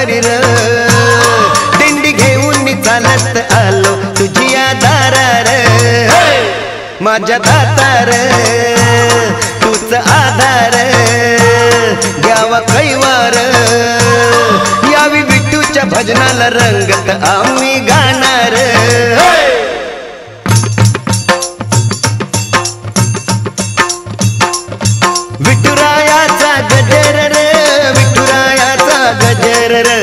घरी र दिंडी घेऊन चालत आलो तुझ्या दारार माझ्या दातार तूच आधार घ्यावा कैवार यावी विठूच्या भजनाला रंगत आम्ही गाणार विठुरायाचा गजर रे विठुरायाचा गजर रे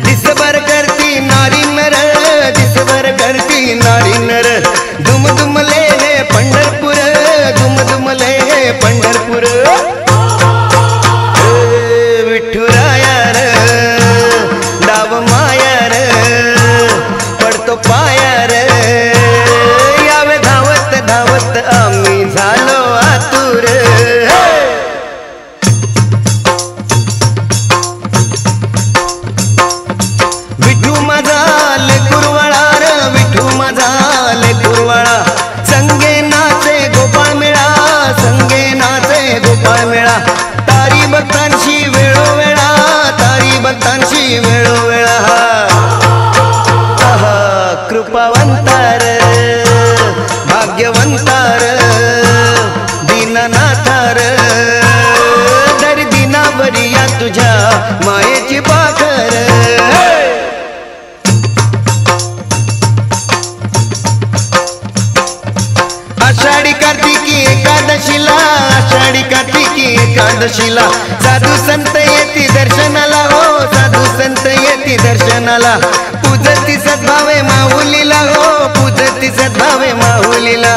दिसभर करती नारी नर दिसभर करती नारी नर दुम दुमले पंढरपूर दुम दुमले पंढरपूर विठुराया रे डाव माया रे पडतो पाया रे यावे धावत धावत आम्ही झालो आतुर विठू माझा लेकुरवाळा रे विठू माझा लेकुरवाळा संगे नाचे गोपाळ मेळा संगे नाचे गोपाळ मेळा तारी भक्तांशी वेळोवेळा तारी भक्तांशी वेळोवेळा कृपावंतार भाग्यवंतार दीननाथार दर दिनावरी या तुझ्या मायेची पाखर आषाढी कार्तिकी एकादशीला आषाढी कार्तिकी एकादशीला साधू संत येती दर्शनाला हो साधू संत येती दर्शनाला पूजती सद्भावे माऊलीला हो पूजती सद्भावे माऊलीला